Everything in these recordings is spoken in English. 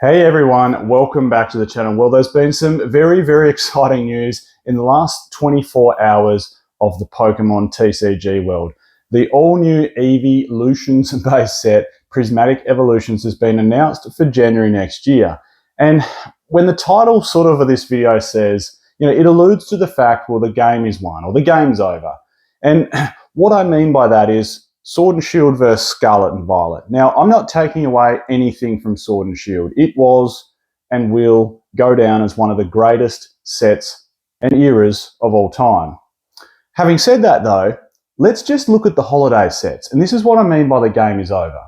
Hey everyone, welcome back to the channel. Well, there's been some very exciting news in the last 24 hours of the Pokemon TCG world. The all-new Evolutions base set, Prismatic Evolutions, has been announced for January next year. And when the title sort of this video says, it alludes to the fact, well, the game is won or the game's over. And what I mean by that is Sword and Shield versus Scarlet and Violet. Now, I'm not taking away anything from Sword and Shield. It was and will go down as one of the greatest sets and eras of all time. Having said that, though, let's just look at the holiday sets. And this is what I mean by the game is over.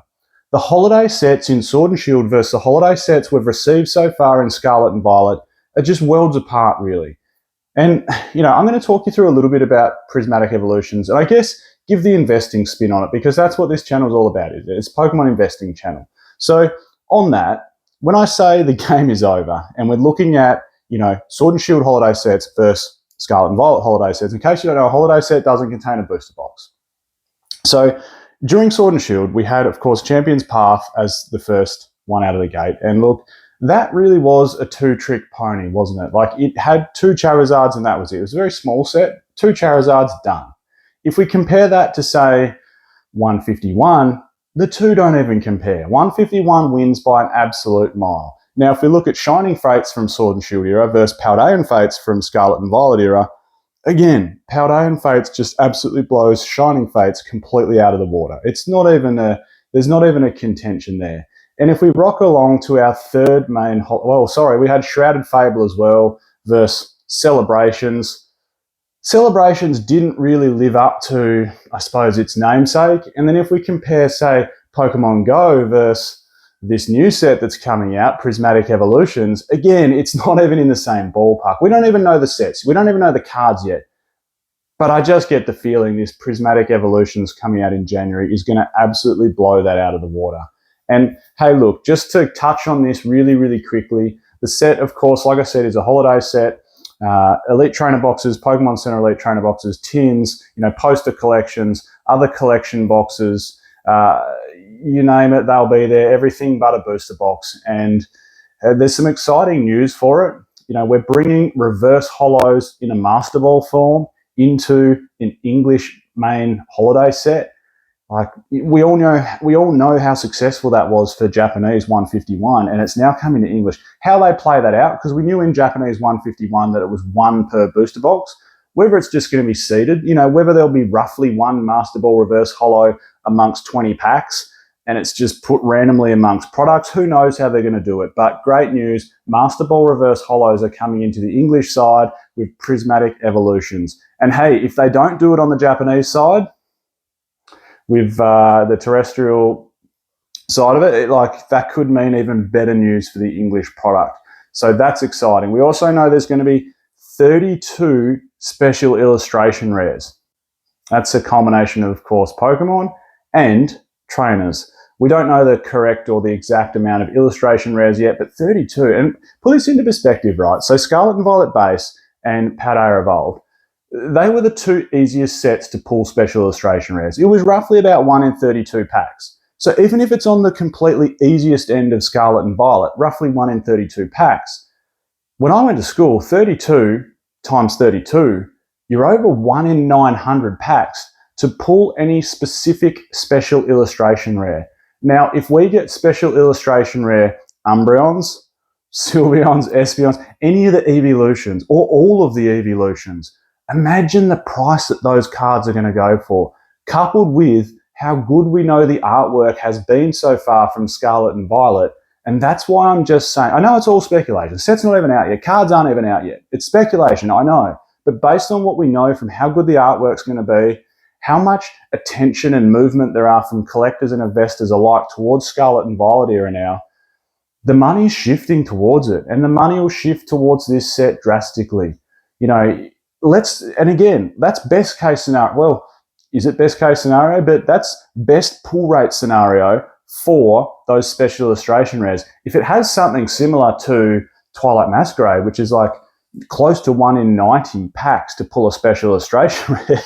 The holiday sets in Sword and Shield versus the holiday sets we've received so far in Scarlet and Violet are just worlds apart, really. And, I'm going to talk you through a little bit about Prismatic Evolutions, and I guess give the investing spin on it, because that's what this channel is all about. It's a Pokemon investing channel. So on that, when I say the game is over and we're looking at, Sword and Shield holiday sets versus Scarlet and Violet holiday sets, in case you don't know, a holiday set doesn't contain a booster box. So during Sword and Shield, we had, of course, Champion's Path as the first one out of the gate. And look, that really was a two-trick pony, wasn't it? Like, it had 2 Charizards and that was it. It was a very small set. 2 Charizards, done. If we compare that to, say, 151, the two don't even compare. 151 wins by an absolute mile. Now, if we look at Shining Fates from Sword and Shield era versus Paldean Fates from Scarlet and Violet era, again, Paldean Fates just absolutely blows Shining Fates completely out of the water. It's not even there's not even a contention there. And if we rock along to our third main, we had Shrouded Fable as well versus Celebrations. Celebrations didn't really live up to, I suppose, its namesake. And then if we compare, say, Pokemon Go versus this new set that's coming out, Prismatic Evolutions, again, it's not even in the same ballpark. We don't even know the sets. We don't even know the cards yet. But I just get the feeling this Prismatic Evolutions coming out in January is going to absolutely blow that out of the water. And hey, look, just to touch on this really quickly, the set, of course, like I said, is a holiday set. Elite Trainer boxes, Pokemon Center Elite Trainer boxes, tins, poster collections, other collection boxes, you name it, they'll be there, everything but a booster box. And there's some exciting news for it. We're bringing reverse holos in a Master Ball form into an English main holiday set. Like, we all know how successful that was for Japanese 151, and it's now coming to English. How they play that out, because we knew in Japanese 151 that it was 1 per booster box, whether it's just going to be seeded, whether there'll be roughly 1 Master Ball reverse holo amongst 20 packs, and it's just put randomly amongst products. Who knows how they're going to do it? But great news, Master Ball reverse holos are coming into the English side with Prismatic Evolutions. And hey, if they don't do it on the Japanese side, with the terrestrial side of it, that could mean even better news for the English product. So that's exciting. We also know there's going to be 32 special illustration rares. That's a combination of course, Pokemon and trainers. We don't know the correct or the exact amount of illustration rares yet, but 32. And put this into perspective, right? So Scarlet and Violet base and Paldean Evolved, they were the 2 easiest sets to pull special illustration rares. It was roughly about 1 in 32 packs. So even if it's on the completely easiest end of Scarlet and Violet, roughly 1 in 32 packs, when I went to school, 32 times 32, you're over 1 in 900 packs to pull any specific special illustration rare. Now, if we get special illustration rare Umbreons, Sylveons, Espeons, any of the Evolutions, or all of the Evolutions, imagine the price that those cards are going to go for, coupled with how good we know the artwork has been so far from Scarlet and Violet. And that's why I'm just saying, I know it's all speculation. Set's not even out yet. Cards aren't even out yet. It's speculation, I know. But based on what we know from how good the artwork's going to be, how much attention and movement there are from collectors and investors alike towards Scarlet and Violet era now, the money's shifting towards it. And the money will shift towards this set drastically. And again, that's best case scenario. Well, is it best case scenario? But that's best pull rate scenario for those special illustration rares. If it has something similar to Twilight Masquerade, which is like close to 1 in 90 packs to pull a special illustration rare,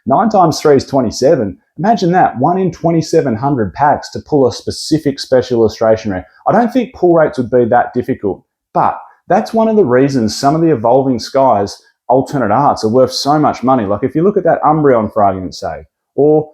9 times 3 is 27. Imagine that, 1 in 2,700 packs to pull a specific special illustration rare. I don't think pull rates would be that difficult, but that's one of the reasons some of the Evolving Skies alternate arts are worth so much money. Like if you look at that Umbreon, for argument's sake, or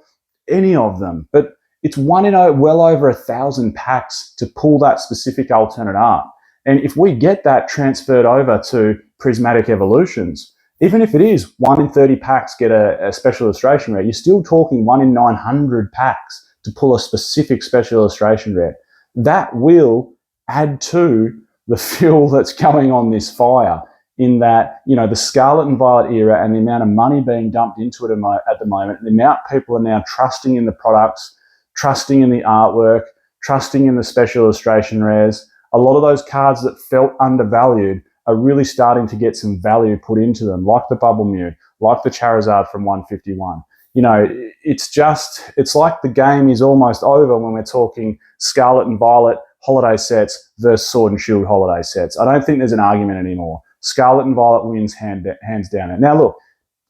any of them, but it's 1 in well over 1,000 packs to pull that specific alternate art. And if we get that transferred over to Prismatic Evolutions, even if it is 1 in 30 packs get a special illustration rare, you're still talking 1 in 900 packs to pull a specific special illustration rare. That will add to the fuel that's going on this fire, in that, you know, the Scarlet and Violet era and the amount of money being dumped into it at the moment, and the amount people are now trusting in the products, trusting in the artwork, trusting in the special illustration rares. A lot of those cards that felt undervalued are really starting to get some value put into them, like the Bubble Mew, like the Charizard from 151. You know, it's like the game is almost over when we're talking Scarlet and Violet holiday sets versus Sword and Shield holiday sets. I don't think there's an argument anymore. Scarlet and Violet wins hands down. Now look,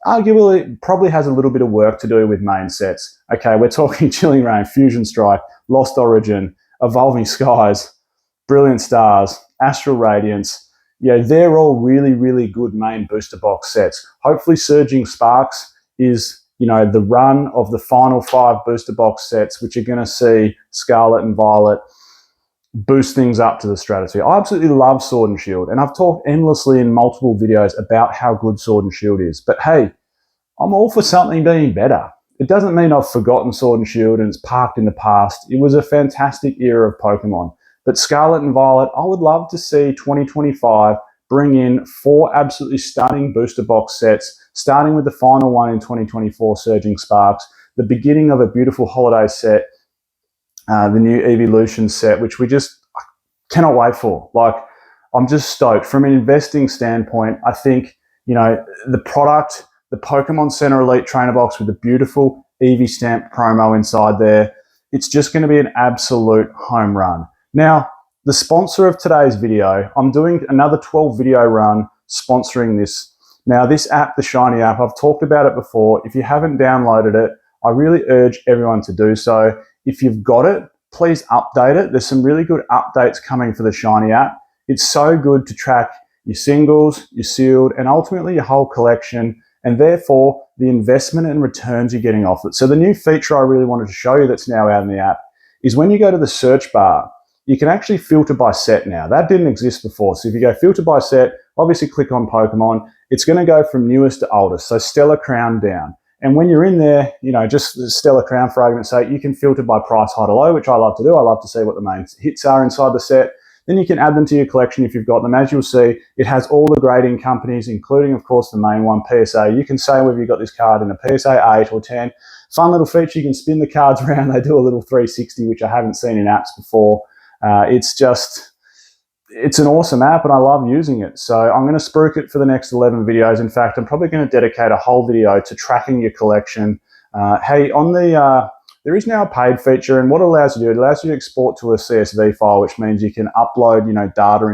arguably it probably has a little bit of work to do with main sets. Okay, we're talking Chilling Reign, Fusion Strike, Lost Origin, Evolving Skies, Brilliant Stars, Astral Radiance. You know, they're all really, really good main booster box sets. Hopefully Surging Sparks is, you know, the run of the final 5 booster box sets, which are going to see Scarlet and Violet boost things up to the stratosphere. I absolutely love Sword and Shield, and I've talked endlessly in multiple videos about how good Sword and Shield is. But hey, I'm all for something being better. It doesn't mean I've forgotten Sword and Shield and it's parked in the past. It was a fantastic era of Pokemon. But Scarlet and Violet, I would love to see 2025 bring in 4 absolutely stunning booster box sets, starting with the final one in 2024, Surging Sparks, the beginning of a beautiful holiday set, the new Evolution set, which we just cannot wait for. Like, I'm just stoked. From an investing standpoint, I think, you know, the product, the Pokemon Center Elite Trainer Box with the beautiful Eevee stamp promo inside there, it's just going to be an absolute home run. Now, the sponsor of today's video, I'm doing another 12 video run sponsoring this. Now, this app, the Shiny app, I've talked about it before. If you haven't downloaded it, I really urge everyone to do so. If you've got it, please update it. There's some really good updates coming for the Shiny app. It's so good to track your singles, your sealed, and ultimately your whole collection, and therefore the investment and returns you're getting off it. So the new feature I really wanted to show you that's now out in the app is when you go to the search bar, you can actually filter by set now. That didn't exist before. So if you go filter by set, obviously click on Pokemon, it's going to go from newest to oldest, so Stellar Crown down. And when you're in there, you know, just Stellar Crown for argument's sake, you can filter by price, high to low, which I love to do. I love to see what the main hits are inside the set. Then you can add them to your collection if you've got them. As you'll see, it has all the grading companies, including, of course, the main one, PSA. You can say whether you got this card in a PSA 8 or 10. Fun little feature, you can spin the cards around. They do a little 360, which I haven't seen in apps before. It's an awesome app and I love using it. So I'm going to spruik it for the next 11 videos. In fact, I'm probably going to dedicate a whole video to tracking your collection. Hey, on the there is now a paid feature, and what it allows you to do, it allows you to export to a CSV file, which means you can upload, you know, data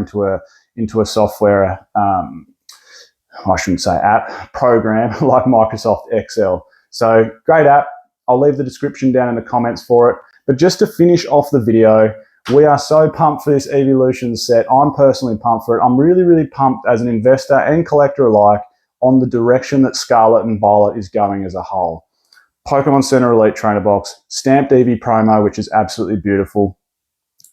into a software, I shouldn't say app, program like Microsoft Excel. So great app. I'll leave the description down in the comments for it. But just to finish off the video, we are so pumped for this Evolution set. I'm personally pumped for it. I'm really, really pumped as an investor and collector alike on the direction that Scarlet and Violet is going as a whole. Pokemon Center Elite Trainer Box, stamped Eevee promo, which is absolutely beautiful.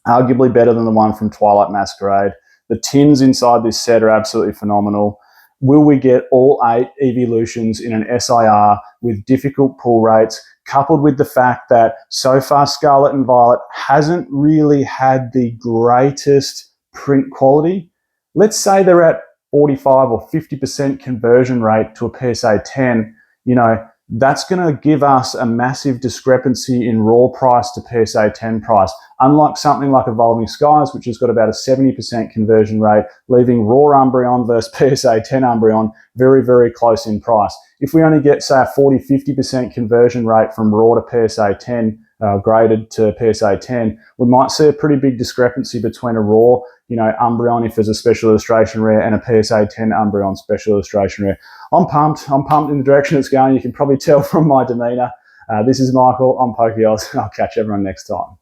Arguably better than the one from Twilight Masquerade. The tins inside this set are absolutely phenomenal. Will we get all 8 Evolutions in an SIR with difficult pull rates, coupled with the fact that so far Scarlet and Violet hasn't really had the greatest print quality? Let's say they're at 45 or 50% conversion rate to a PSA 10, you know, that's going to give us a massive discrepancy in raw price to PSA 10 price. Unlike something like Evolving Skies, which has got about a 70% conversion rate, leaving raw Umbreon versus PSA 10 Umbreon very, very close in price. If we only get, say, a 40-50% conversion rate from raw to PSA 10, graded to PSA 10, we might see a pretty big discrepancy between a raw, you know, Umbreon if there's a special illustration rare and a PSA 10 Umbreon special illustration rare. I'm pumped in the direction it's going. You can probably tell from my demeanor. This is Michael. I'm Pokeos. I'll catch everyone next time.